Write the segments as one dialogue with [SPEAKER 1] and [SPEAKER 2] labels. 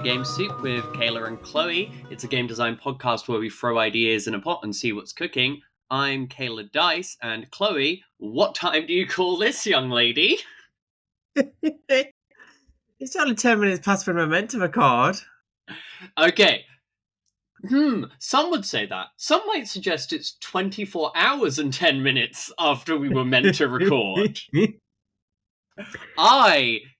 [SPEAKER 1] Game Soup with Kayla and Chloe. It's a game design podcast where we throw ideas in a pot and see what's cooking. I'm Kayla Dice, and Chloe, what time do you call this, young lady?
[SPEAKER 2] It's only 10 minutes past when we're meant to record.
[SPEAKER 1] Okay. Some would say that. Some might suggest it's 24 hours and 10 minutes after we were meant to record.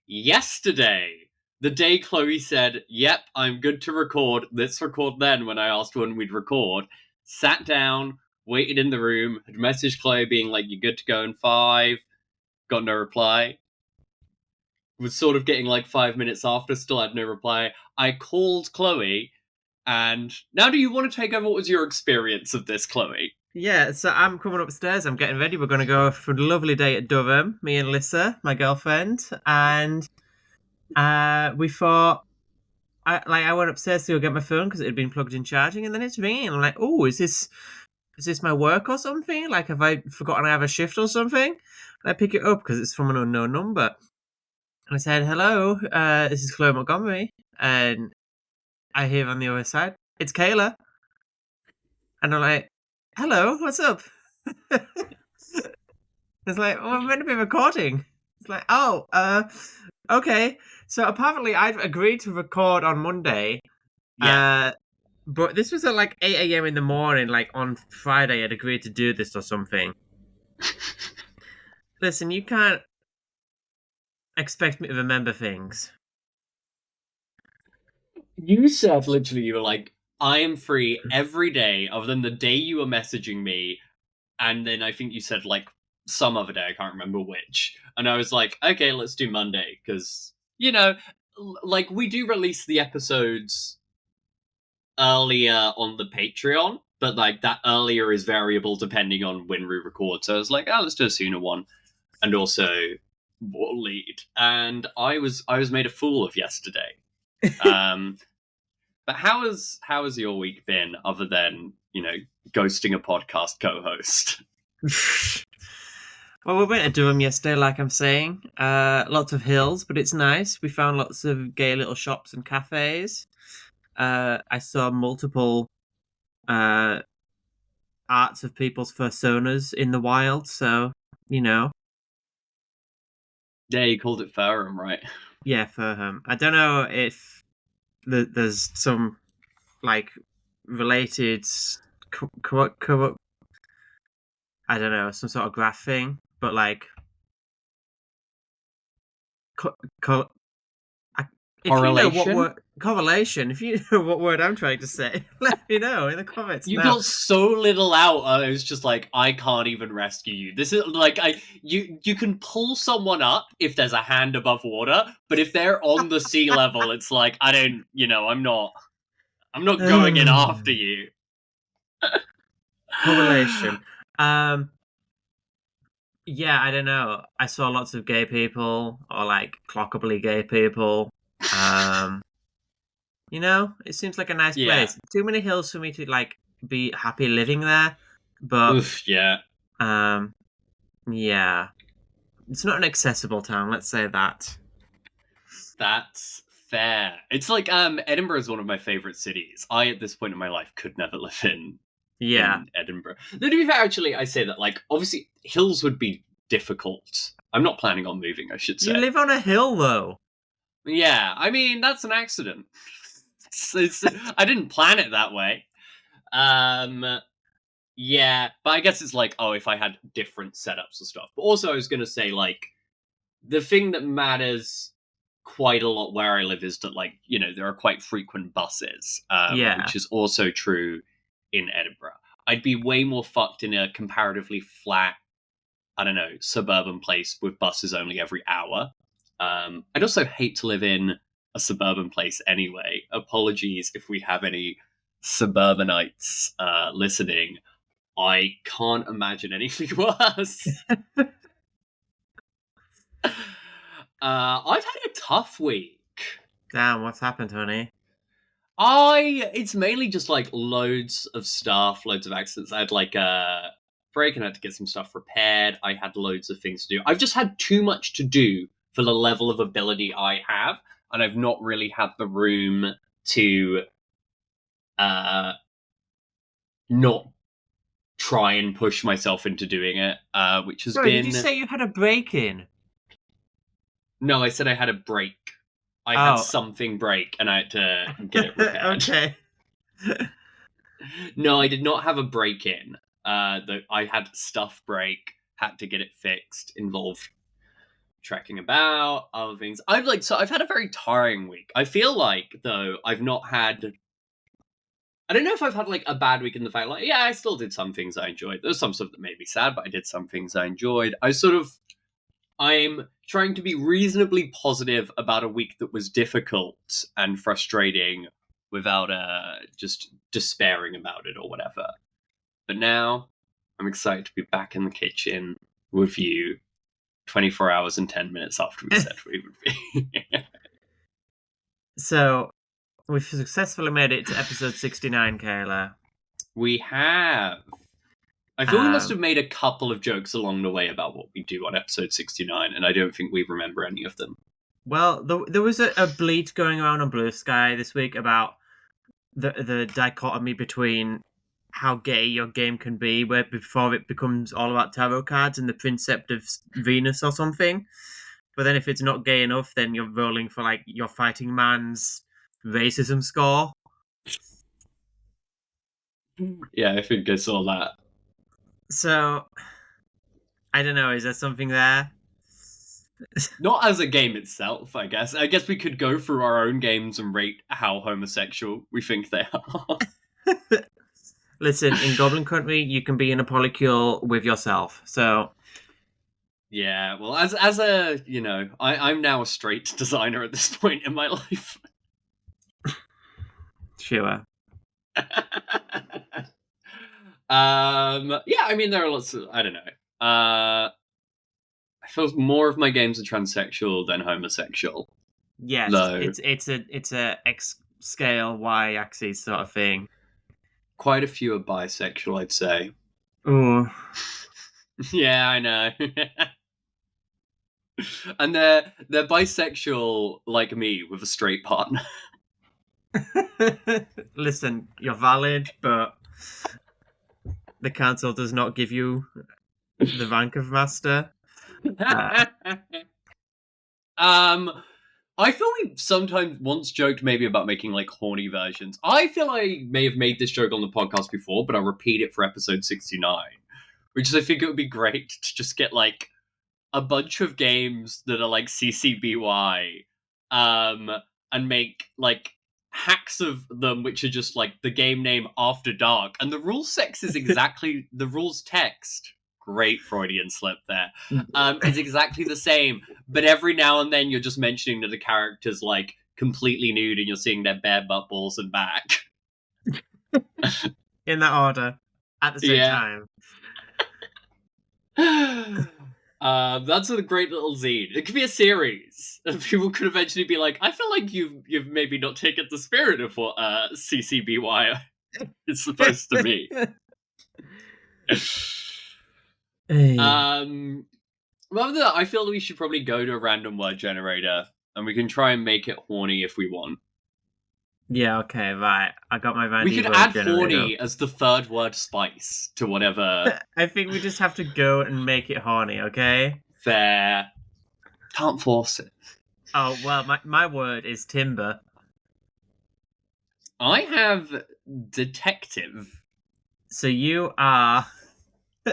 [SPEAKER 1] Yesterday, the day Chloe said, yep, I'm good to record, let's record then, when I asked when we'd record, sat down, waited in the room, had messaged Chloe being like, you're good to go in 5, got no reply. Was sort of getting like 5 minutes after, still had no reply. I called Chloe, and now do you want to take over? What was your experience of this, Chloe?
[SPEAKER 2] Yeah, so I'm coming upstairs, I'm getting ready, we're going to go for a lovely day at Durham, me and Lissa, my girlfriend, and we thought, I went upstairs to go get my phone because it had been plugged in charging, and then it's ringing. I'm like, oh, is this my work or something? Like, have I forgotten I have a shift or something? And I pick it up because it's from an unknown number. And I said, hello, this is Chloe Montgomery. And I hear on the other side, it's Kayla. And I'm like, hello, what's up? It's like, well, I'm meant to be recording. It's like, okay. So apparently I'd agreed to record on Monday.
[SPEAKER 1] Yeah.
[SPEAKER 2] But this was at like 8 a.m. in the morning, like on Friday I'd agreed to do this or something. Listen, you can't expect me to remember things.
[SPEAKER 1] You said literally, you were like, I am free every day other than the day you were messaging me. And then I think you said like some other day, I can't remember which. And I was like, okay, let's do Monday. Because, you know, like we do release the episodes earlier on the Patreon, but like that earlier is variable depending on when we record. So I was like, let's do a sooner one. And also more lead. And I was made a fool of yesterday. But how has your week been other than, you know, ghosting a podcast co-host?
[SPEAKER 2] Well, we went to Durham yesterday, like I'm saying. Lots of hills, but it's nice. We found lots of gay little shops and cafes. I saw multiple arts of people's personas in the wild, so, you know.
[SPEAKER 1] Yeah, you called it Farum, right?
[SPEAKER 2] Yeah, Farum. I don't know if there's some, like, related... I don't know, some sort of graph thing, but, like... Correlation. If you know what word I'm trying to say, let me know in the comments.
[SPEAKER 1] You got so little out. I was just like, I can't even rescue you. This is like, you can pull someone up if there's a hand above water, but if they're on the sea level, it's like I'm not going in after you.
[SPEAKER 2] Correlation. Yeah, I don't know. I saw lots of gay people, or like clockably gay people. You know, it seems like a nice place. Too many hills for me to like be happy living there, but
[SPEAKER 1] oof, yeah,
[SPEAKER 2] yeah, it's not an accessible town. Let's say that.
[SPEAKER 1] That's fair. It's like Edinburgh is one of my favorite cities. I at this point in my life could never live in Edinburgh. No, to be fair, actually, I say that like obviously hills would be difficult. I'm not planning on moving, I should say.
[SPEAKER 2] You live on a hill, though.
[SPEAKER 1] Yeah, I mean that's an accident. I didn't plan it that way. Yeah, but I guess it's like, if I had different setups and stuff. But also I was going to say, like, the thing that matters quite a lot where I live is that, like, you know, there are quite frequent buses, which is also true in Edinburgh. I'd be way more fucked in a comparatively flat, I don't know, suburban place with buses only every hour. I'd also hate to live in a suburban place anyway. Apologies if we have any suburbanites listening. I can't imagine anything worse. I've had a tough week.
[SPEAKER 2] Damn, what's happened, honey?
[SPEAKER 1] It's mainly just like loads of stuff, loads of accidents. I had like a break and I had to get some stuff repaired. I had loads of things to do. I've just had too much to do for the level of ability I have. and I've not really had the room to not try and push myself into doing it, which has
[SPEAKER 2] Sorry,
[SPEAKER 1] been...
[SPEAKER 2] did you say you had a break-in?
[SPEAKER 1] No, I said I had a break. I had something break, and I had to get it repaired.
[SPEAKER 2] Okay.
[SPEAKER 1] No, I did not have a break-in. I had stuff break, had to get it fixed, involved trekking about, other things. I've had a very tiring week. I feel like, though, I've not had... I don't know if I've had, like, a bad week in the fact, like, yeah, I still did some things I enjoyed. There's some stuff that made me sad, but I did some things I enjoyed. I'm trying to be reasonably positive about a week that was difficult and frustrating without just despairing about it or whatever. But now, I'm excited to be back in the kitchen with you 24 hours and 10 minutes after we said we would be.
[SPEAKER 2] So, we've successfully made it to episode 69, Kayla.
[SPEAKER 1] We have. I feel we must have made a couple of jokes along the way about what we do on episode 69, and I don't think we remember any of them.
[SPEAKER 2] Well, there was a bleat going around on Blue Sky this week about the dichotomy between how gay your game can be, where before it becomes all about tarot cards and the Princept of Venus or something. But then if it's not gay enough, then you're rolling for, like, your fighting man's racism score.
[SPEAKER 1] Yeah, I think I saw that.
[SPEAKER 2] So, I don't know, is there something there?
[SPEAKER 1] Not as a game itself, I guess. I guess we could go through our own games and rate how homosexual we think they are.
[SPEAKER 2] Listen, in Goblin Country, you can be in a polycule with yourself, so...
[SPEAKER 1] Yeah, well, as a, I'm now a straight designer at this point in my life.
[SPEAKER 2] Sure.
[SPEAKER 1] Yeah, I mean, there are lots of, I don't know. I feel more of my games are transsexual than homosexual.
[SPEAKER 2] Yes,
[SPEAKER 1] though.
[SPEAKER 2] It's a X scale Y axis sort of thing.
[SPEAKER 1] Quite a few are bisexual, I'd say.
[SPEAKER 2] Ooh.
[SPEAKER 1] Yeah, I know. And they're bisexual like me with a straight partner.
[SPEAKER 2] Listen, you're valid, but the council does not give you the rank of master.
[SPEAKER 1] I feel we sometimes once joked maybe about making, like, horny versions. I feel I may have made this joke on the podcast before, but I'll repeat it for episode 69. Which is, I think it would be great to just get, like, a bunch of games that are, like, CCBY, and make, like, hacks of them which are just, like, the game name After Dark. And the rules sex is exactly... the rules text... Great Freudian slip there. Is exactly the same, but every now and then you're just mentioning that the character's, like, completely nude and you're seeing their bare butt, balls, and back.
[SPEAKER 2] In that order. At the same time.
[SPEAKER 1] That's a great little zine. It could be a series. People could eventually be like, I feel like you've maybe not taken the spirit of what CCBY is supposed to be. Rather than that, I feel that we should probably go to a random word generator and we can try and make it horny if we want.
[SPEAKER 2] Yeah, okay, right. I got my random
[SPEAKER 1] We could
[SPEAKER 2] word
[SPEAKER 1] add
[SPEAKER 2] generator.
[SPEAKER 1] horny as the third word spice to whatever.
[SPEAKER 2] I think we just have to go and make it horny, okay?
[SPEAKER 1] Fair. Can't force it.
[SPEAKER 2] Oh, well, my word is timber.
[SPEAKER 1] I have detective.
[SPEAKER 2] So you are...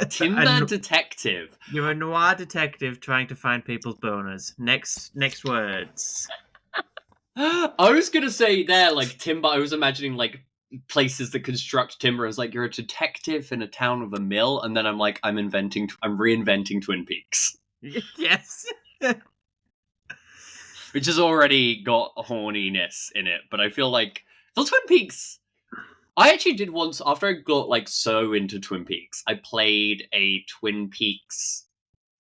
[SPEAKER 1] Timber detective.
[SPEAKER 2] You're a noir detective trying to find people's boners. Next words.
[SPEAKER 1] I was gonna say there, like, timber. I was imagining, like, places that construct timber as, like, you're a detective in a town with a mill, and then I'm like, I'm reinventing Twin Peaks.
[SPEAKER 2] Yes.
[SPEAKER 1] Which has already got horniness in it, but I feel like for Twin Peaks, I actually did once, after I got, like, so into Twin Peaks, I played a Twin Peaks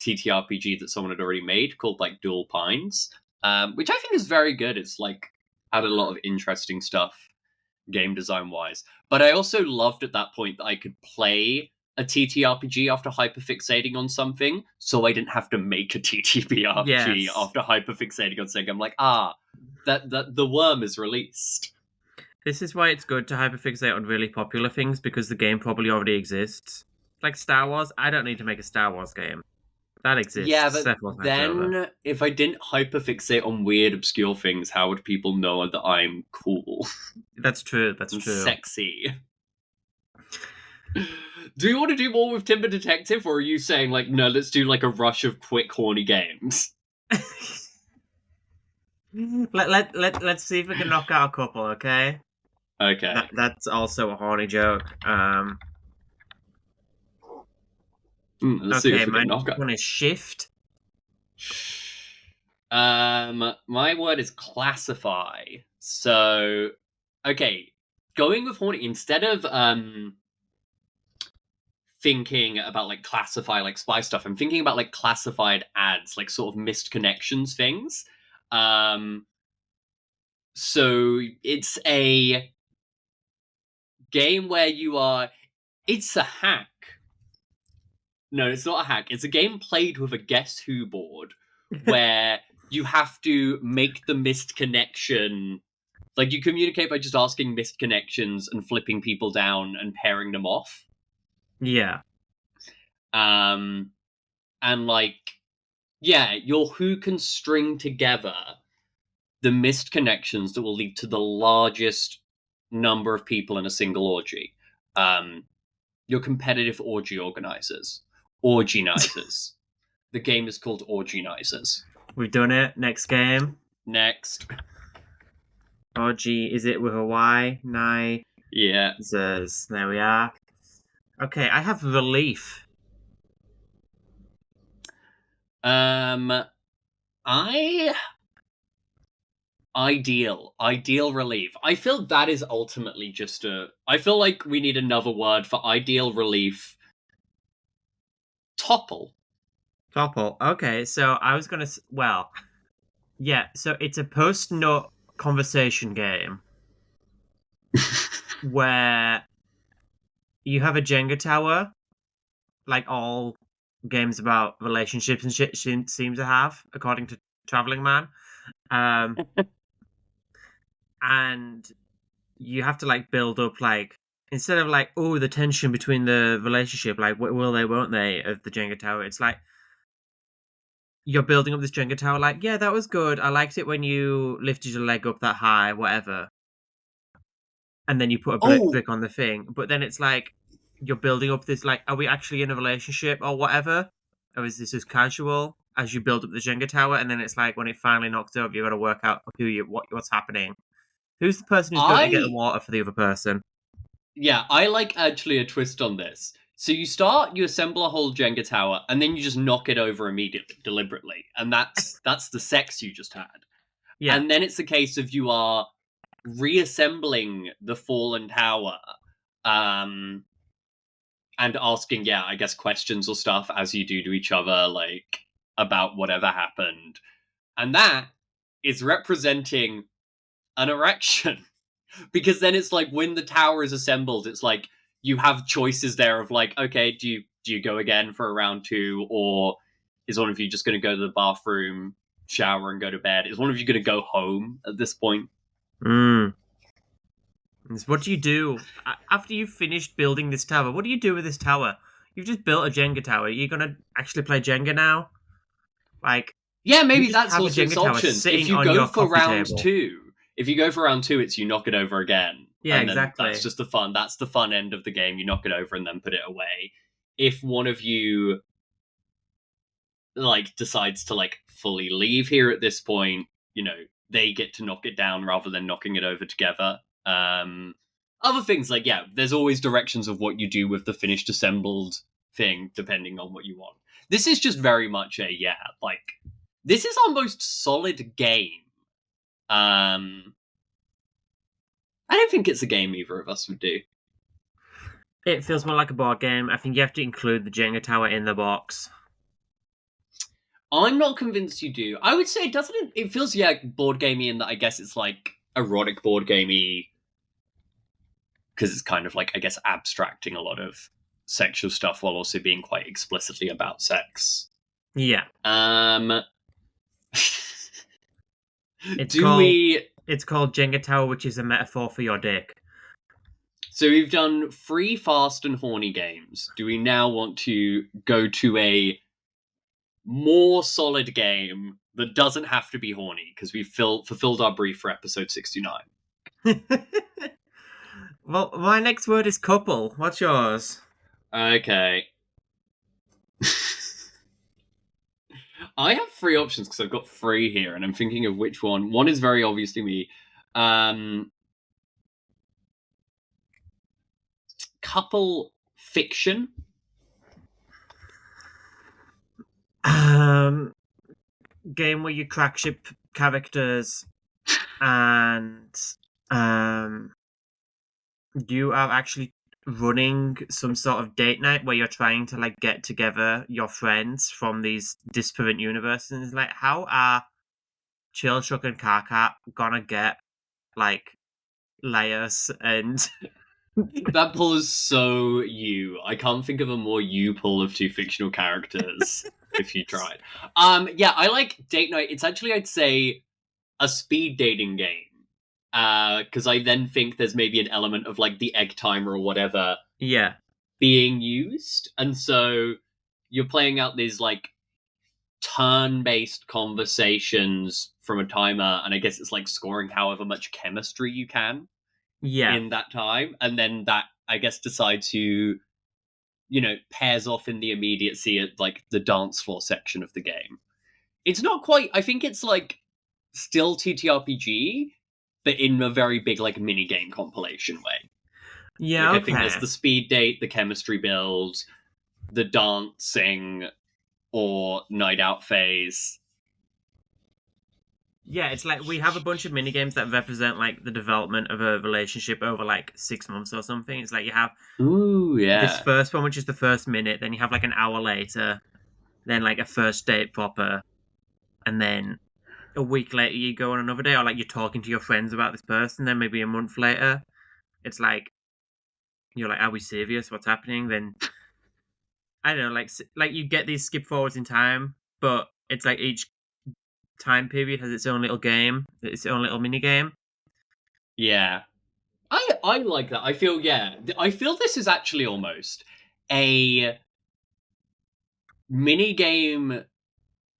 [SPEAKER 1] TTRPG that someone had already made called, like, Dual Pines, which I think is very good. It's, like, had a lot of interesting stuff game design-wise. But I also loved at that point that I could play a TTRPG after hyperfixating on something, so I didn't have to make a TTRPG
[SPEAKER 2] Yes.
[SPEAKER 1] after hyperfixating on something. I'm like, that the worm is released.
[SPEAKER 2] This is why it's good to hyperfixate on really popular things, because the game probably already exists. Like Star Wars, I don't need to make a Star Wars game. That
[SPEAKER 1] Yeah,
[SPEAKER 2] exists
[SPEAKER 1] but
[SPEAKER 2] several times over.
[SPEAKER 1] then if I didn't hyperfixate on weird, obscure things, how would people know that I'm cool
[SPEAKER 2] That's true. That's
[SPEAKER 1] and
[SPEAKER 2] true.
[SPEAKER 1] sexy? Do you want to do more with Timber Detective, or are you saying, like, no, let's do, like, a rush of quick, horny games?
[SPEAKER 2] Let's see if we can knock out a couple, okay?
[SPEAKER 1] Okay.
[SPEAKER 2] That's also a horny joke.
[SPEAKER 1] Let's see
[SPEAKER 2] Okay,
[SPEAKER 1] if we
[SPEAKER 2] my
[SPEAKER 1] can knock
[SPEAKER 2] next
[SPEAKER 1] it.
[SPEAKER 2] one is shift.
[SPEAKER 1] My word is classify. So, okay, going with horny, instead of, thinking about, like, classify, like, spy stuff, I'm thinking about, like, classified ads, like, sort of missed connections things. So it's a game where it's a hack. No, it's not a hack. It's a game played with a Guess Who board where you have to make the missed connection. Like, you communicate by just asking missed connections and flipping people down and pairing them off.
[SPEAKER 2] Yeah.
[SPEAKER 1] And, like, yeah, your Who can string together the missed connections that will lead to the largest number of people in a single orgy. Your competitive orgy organizers. Orgynisers. The game is called Orgynisers.
[SPEAKER 2] We've done it. Next game.
[SPEAKER 1] Next.
[SPEAKER 2] Orgy, is it with a Y? Nye.
[SPEAKER 1] Yeah.
[SPEAKER 2] Zers. There we are. Okay, I have relief.
[SPEAKER 1] I ideal relief. I feel that is ultimately just I feel like we need another word for ideal relief. Topple.
[SPEAKER 2] Topple. Okay, so I was gonna. Well, yeah. So it's a post-nut conversation game where you have a Jenga tower, like all games about relationships and shit seem to have, according to Traveling Man. And you have to like build up like, instead of like, oh, the tension between the relationship, like will they, won't they, of the Jenga tower. It's like you're building up this Jenga tower. Like, yeah, that was good. I liked it when you lifted your leg up that high, whatever. And then you put a brick on the thing. But then it's like you're building up this like, are we actually in a relationship or whatever? Or is this just casual as you build up the Jenga tower? And then it's like when it finally knocks over, you got to work out what's happening. Who's the person who's going to get the water for the other person?
[SPEAKER 1] Yeah, I like actually a twist on this. So you assemble a whole Jenga tower, and then you just knock it over immediately, deliberately, and that's the sex you just had.
[SPEAKER 2] Yeah.
[SPEAKER 1] And then it's a case of you are reassembling the fallen tower, and asking, yeah, I guess questions or stuff as you do to each other, like about whatever happened, and that is representing an erection. Because then it's like when the tower is assembled, it's like you have choices there of like, okay, do you go again for a round 2, or is one of you just going to go to the bathroom, shower, and go to bed? Is one of you going to go home at this point?
[SPEAKER 2] What do you do after you've finished building this tower? What do you do with this tower? You've just built a Jenga tower. Are you gonna actually play Jenga now? Like,
[SPEAKER 1] yeah, maybe that's also its options. If you go for round
[SPEAKER 2] table.
[SPEAKER 1] 2, it's you knock it over again.
[SPEAKER 2] Yeah,
[SPEAKER 1] and then
[SPEAKER 2] exactly.
[SPEAKER 1] That's just the fun. That's the fun end of the game. You knock it over and then put it away. If one of you like decides to like fully leave here at this point, they get to knock it down rather than knocking it over together. Other things like, yeah, there's always directions of what you do with the finished assembled thing depending on what you want. This is just very much this is our most solid game. I don't think it's a game either of us would do.
[SPEAKER 2] It feels more like a board game. I think you have to include the Jenga tower in the box.
[SPEAKER 1] I'm not convinced you do. I would say it feels, board gamey in that I guess it's like erotic board gamey, because it's kind of like, I guess, abstracting a lot of sexual stuff while also being quite explicitly about sex.
[SPEAKER 2] Yeah. It's called Jenga Tower, which is a metaphor for your dick.
[SPEAKER 1] So we've done 3 fast and horny games. Do we now want to go to a more solid game that doesn't have to be horny? Because we've fulfilled our brief for episode 69.
[SPEAKER 2] Well, my next word is couple. What's yours?
[SPEAKER 1] Okay. I have 3 options because I've got 3 here, and I'm thinking of which one. One is very obviously me. Couple fiction.
[SPEAKER 2] Game where you CrackXship characters and you are actually running some sort of date night where you're trying to like get together your friends from these disparate universes. And it's like, how are Chill Chuck and Karkat gonna get like layers and
[SPEAKER 1] That pull is so you. I can't think of a more you pull of 2 fictional characters if you tried. Yeah, I like date night. It's actually, I'd say, a speed dating game. Because I then think there's maybe an element of like the egg timer or whatever
[SPEAKER 2] yeah,
[SPEAKER 1] being used. And so you're playing out these like turn-based conversations from a timer, and I guess it's like scoring however much chemistry you can
[SPEAKER 2] yeah,
[SPEAKER 1] in that time, and then that I guess decides who pairs off in the immediacy at like the dance floor section of the game. It's not quite. I think it's like still TTRPG, but in a very big like mini game compilation way.
[SPEAKER 2] yeah.
[SPEAKER 1] Like
[SPEAKER 2] Okay.
[SPEAKER 1] I think there's the speed date, the chemistry build, the dancing or night out phase.
[SPEAKER 2] Yeah, it's like we have a bunch of mini games that represent like the development of a relationship over like 6 months or something. It's like you have this first one, which is the first minute, then you have like an hour later, then like a first date proper, and then a week later you go on another day, or like you're talking to your friends about this person, then maybe a month later, it's like you're like, are we serious? What's happening? Then I don't know, like you get these skip forwards in time, but it's like each time period has its own little game, its own little mini game.
[SPEAKER 1] Yeah. I like that. I feel this is actually almost a mini game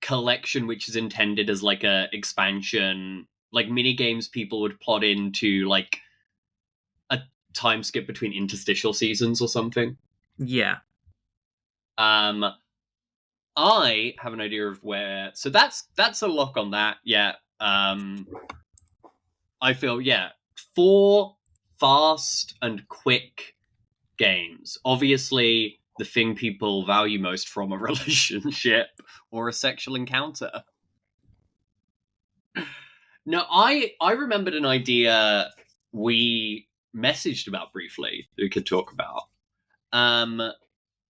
[SPEAKER 1] collection which is intended as like a expansion, like mini games people would plot into like a time skip between interstitial seasons or something.
[SPEAKER 2] Yeah.
[SPEAKER 1] I have an idea of where, so that's a lock on that. Yeah. I feel 4 fast and quick games. Obviously, the thing people value most from a relationship or a sexual encounter. No, I remembered an idea we messaged about briefly that we could talk about.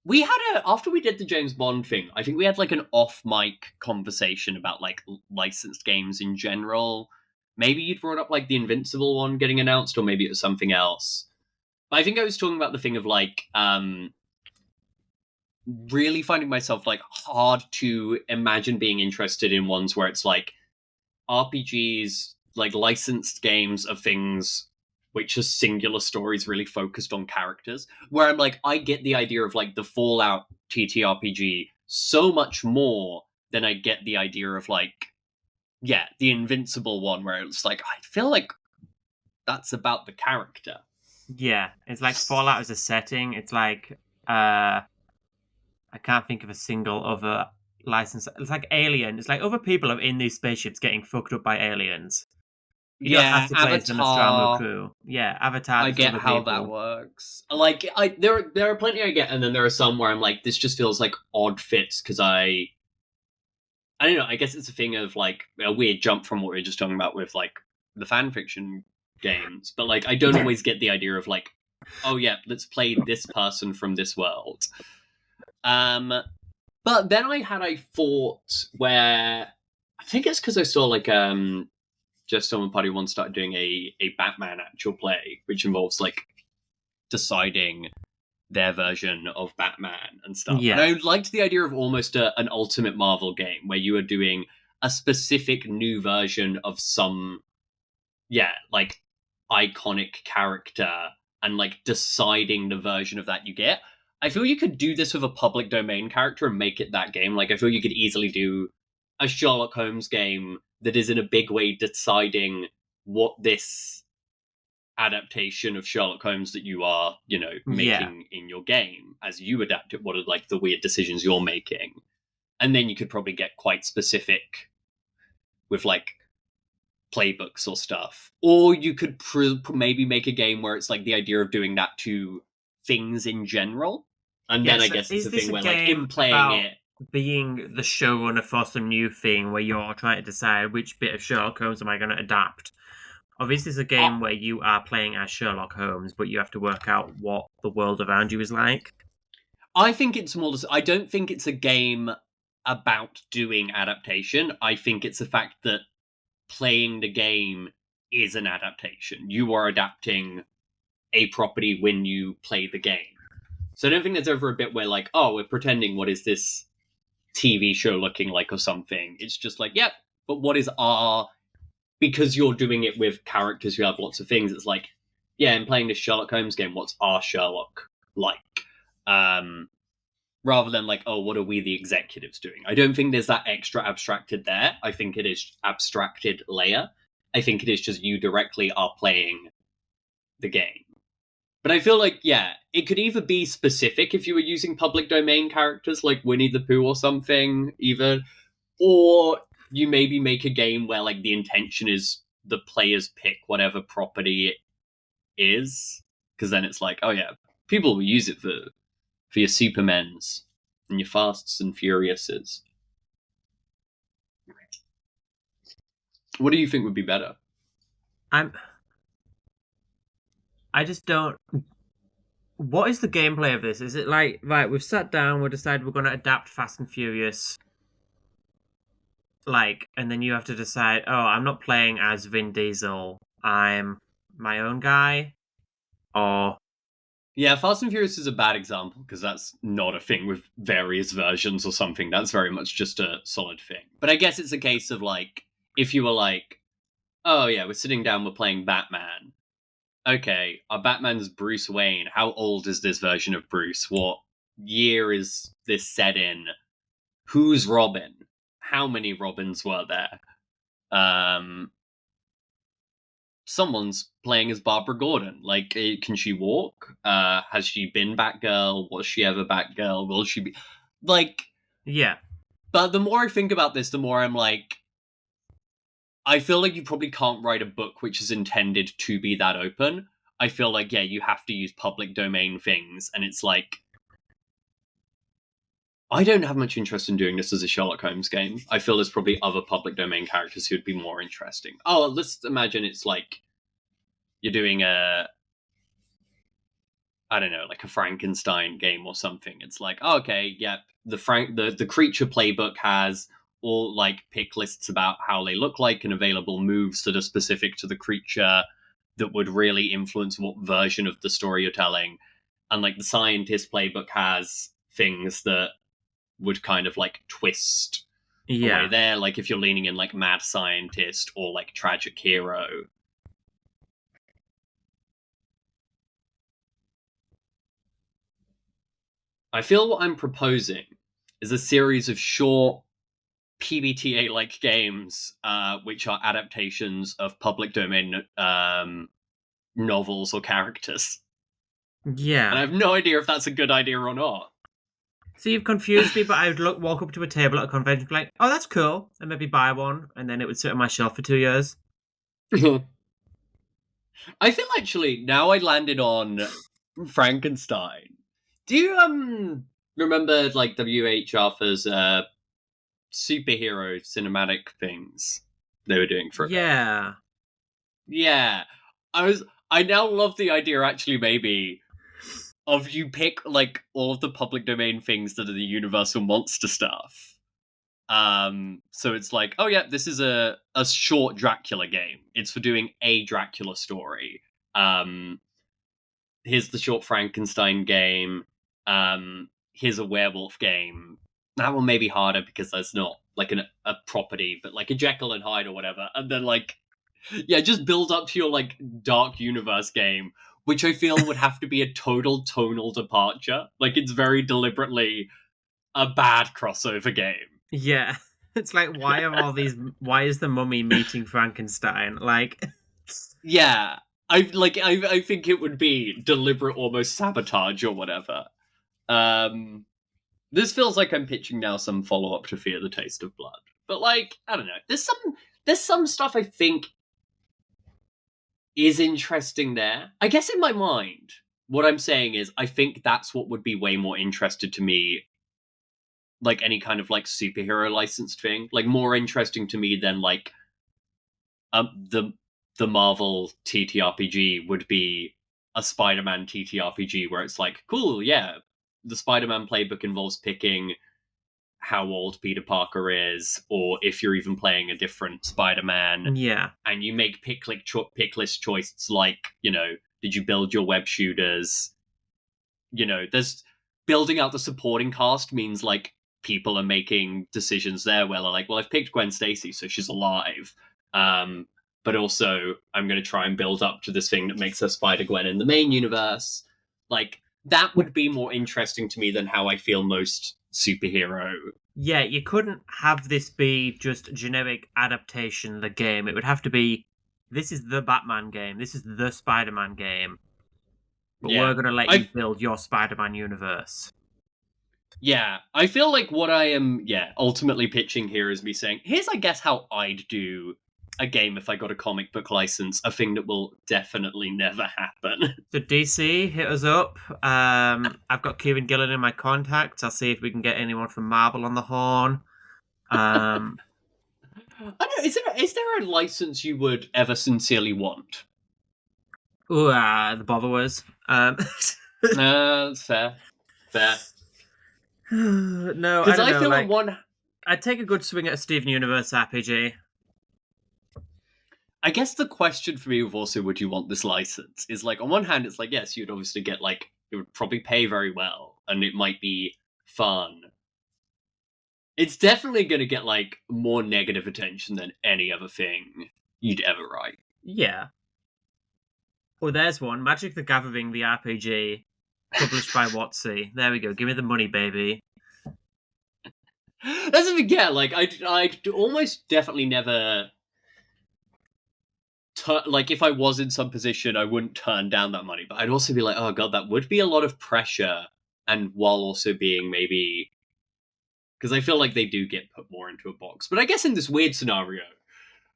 [SPEAKER 1] We had after we did the James Bond thing, I think we had like an off mic conversation about like licensed games in general. Maybe you'd brought up like the Invincible one getting announced, or maybe it was something else. But I think I was talking about the thing of like really finding myself like hard to imagine being interested in ones where it's like RPGs, like licensed games of things which are singular stories really focused on characters, where I'm like, I get the idea of like the Fallout TTRPG so much more than I get the idea of like, the Invincible one, where it's like, I feel like that's about the character.
[SPEAKER 2] Yeah, it's like Fallout as a setting. It's like, I can't think of a single other license. It's like Alien. It's like other people are in these spaceships getting fucked up by aliens. You don't have to play as the Nostromo crew. Yeah, Avatar.
[SPEAKER 1] I get how that works. Like, there are plenty I get, and then there are some where I'm like, this just feels like odd fits because I don't know. I guess it's a thing of like a weird jump from what we were just talking about with like the fan fiction games, but like I don't always get the idea of like, oh yeah, let's play this person from this world. But then I had a thought where I think it's because I saw like just someone party one started doing a Batman actual play, which involves like deciding their version of Batman and stuff. And
[SPEAKER 2] Yeah.
[SPEAKER 1] I liked the idea of almost an Ultimate Marvel game where you are doing a specific new version of some, like iconic character and like deciding the version of that you get. I feel you could do this with a public domain character and make it that game. Like, I feel you could easily do a Sherlock Holmes game that is in a big way deciding what this adaptation of Sherlock Holmes that you are, making in your game as you adapt it. What are like the weird decisions you're making? And then you could probably get quite specific with like playbooks or stuff. Or you could maybe make a game where it's like the idea of doing that to things in general. And then I guess it's
[SPEAKER 2] is
[SPEAKER 1] a
[SPEAKER 2] this
[SPEAKER 1] thing
[SPEAKER 2] a
[SPEAKER 1] where like
[SPEAKER 2] game
[SPEAKER 1] in playing
[SPEAKER 2] about
[SPEAKER 1] it,
[SPEAKER 2] being the showrunner for some new thing where you're trying to decide which bit of Sherlock Holmes am I going to adapt? Or is this a game where you are playing as Sherlock Holmes, but you have to work out what the world around you is like?
[SPEAKER 1] I think it's more. I don't think it's a game about doing adaptation. I think it's the fact that playing the game is an adaptation. You are adapting a property when you play the game. So I don't think there's ever a bit where like, oh, we're pretending what is this TV show looking like or something. It's just like, yep, but what is our, because you're doing it with characters who have lots of things, it's like, yeah, I'm playing this Sherlock Holmes game, what's our Sherlock like? Rather than like, oh, what are we the executives doing? I don't think there's that extra abstracted there. I think it is abstracted layer. I think it is just you directly are playing the game. But I feel like, yeah, it could either be specific if you were using public domain characters like Winnie the Pooh or something, either, or you maybe make a game where like the intention is the players pick whatever property it is, because then it's like, oh yeah, people will use it for your Supermens and your Fasts and Furiouses. What do you think would be better?
[SPEAKER 2] I just don't. What is the gameplay of this? Is it like, right, we've sat down, we decided we're going to adapt Fast and Furious, like, and then you have to decide, oh, I'm not playing as Vin Diesel, I'm my own guy, or
[SPEAKER 1] Yeah, Fast and Furious is a bad example because that's not a thing with various versions or something. That's very much just a solid thing. But I guess it's a case of like, if you were like, oh yeah, we're sitting down, we're playing Batman. Okay, our Batman's Bruce Wayne. How old is this version of Bruce? What year is this set in? Who's Robin? How many Robins were there? Someone's playing as Barbara Gordon. Like, can she walk? Has she been Batgirl? Was she ever Batgirl? Will she be? Like,
[SPEAKER 2] yeah,
[SPEAKER 1] but the more I think about this, the more I'm like, I feel like you probably can't write a book which is intended to be that open. I feel like, yeah, you have to use public domain things, and it's like, I don't have much interest in doing this as a Sherlock Holmes game. I feel there's probably other public domain characters who'd be more interesting. Oh, let's imagine it's like you're doing I don't know, like a Frankenstein game or something. It's like, oh, okay, yep, the creature playbook has all like pick lists about how they look like and available moves that are specific to the creature that would really influence what version of the story you're telling. And like the scientist playbook has things that would kind of like twist away there, like if you're leaning in like mad scientist or like tragic hero. I feel what I'm proposing is a series of short PBTA like games, which are adaptations of public domain novels or characters.
[SPEAKER 2] yeah.
[SPEAKER 1] And I have no idea if that's a good idea or not.
[SPEAKER 2] So you've confused me, but I would walk up to a table at a convention and be like, oh, that's cool, and maybe buy one, and then it would sit on my shelf for 2 years.
[SPEAKER 1] I feel actually now I landed on Frankenstein. Do you remember like W.H. Arthur's superhero cinematic things they were doing for a bit? Yeah. I now love the idea actually maybe of you pick like all of the public domain things that are the Universal monster stuff. So it's like, oh yeah, this is a short Dracula game. It's for doing a Dracula story. here's the short Frankenstein game. Here's a werewolf game. That one may be harder because there's not like a property, but like a Jekyll and Hyde or whatever. And then like, yeah, just build up to your like dark universe game, which I feel would have to be a total tonal departure. Like it's very deliberately a bad crossover game.
[SPEAKER 2] Yeah. It's like, why is the mummy meeting Frankenstein? Like,
[SPEAKER 1] Yeah. I think it would be deliberate almost sabotage or whatever. This feels like I'm pitching now some follow-up to Fear the Taste of Blood. But like, I don't know. There's some stuff I think is interesting there. I guess in my mind, what I'm saying is I think that's what would be way more interested to me, like any kind of like superhero licensed thing. Like more interesting to me than like the Marvel TTRPG would be a Spider-Man TTRPG where it's like, cool, yeah, the Spider-Man playbook involves picking how old Peter Parker is, or if you're even playing a different Spider-Man,
[SPEAKER 2] yeah.
[SPEAKER 1] and you make pick list choices like, you know, did you build your web shooters? You know, there's building out the supporting cast means like people are making decisions there where they're like, well, I've picked Gwen Stacy, so she's alive. But also I'm going to try and build up to this thing that makes her Spider-Gwen in the main universe. Like, that would be more interesting to me than how I feel most superhero.
[SPEAKER 2] Yeah, you couldn't have this be just generic adaptation of the game. It would have to be, this is the Batman game, this is the Spider-Man game, but we're going to let you build your Spider-Man universe.
[SPEAKER 1] Yeah, I feel like what I am, ultimately pitching here is me saying, here's, I guess, how I'd do a game if I got a comic book license, a thing that will definitely never happen.
[SPEAKER 2] So DC, hit us up. I've got Kieran Gillen in my contacts. I'll see if we can get anyone from Marvel on the horn.
[SPEAKER 1] I don't know, is there a license you would ever sincerely want?
[SPEAKER 2] Ooh, the Borrowers.
[SPEAKER 1] That's fair. Fair.
[SPEAKER 2] No,
[SPEAKER 1] Because
[SPEAKER 2] I
[SPEAKER 1] feel
[SPEAKER 2] know,
[SPEAKER 1] like one...
[SPEAKER 2] I'd take a good swing at a Steven Universe RPG.
[SPEAKER 1] I guess the question for me with also would you want this license is like, on one hand, it's like, yes, you'd obviously get like, it would probably pay very well and it might be fun. It's definitely going to get like more negative attention than any other thing you'd ever write.
[SPEAKER 2] Yeah. Well, there's one. Magic the Gathering, the RPG, published by WotC. There we go. Give me the money, baby.
[SPEAKER 1] That's the thing, yeah, like, I'd almost definitely never... like, if I was in some position, I wouldn't turn down that money. But I'd also be like, oh god, that would be a lot of pressure. And while also being maybe... Because I feel like they do get put more into a box. But I guess in this weird scenario,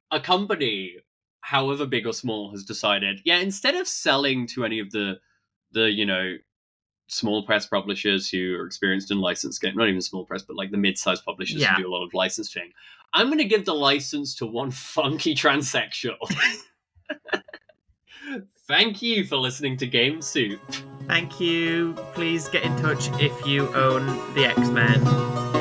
[SPEAKER 1] a company, however big or small, has decided, yeah, instead of selling to any of the you know, small press publishers who are experienced in license game, not even small press, but like the mid-sized publishers who do a lot of licensing, I'm going to give the license to one funky transsexual. Thank you for listening to Game Soup.
[SPEAKER 2] Thank you. Please get in touch if you own the X-Men.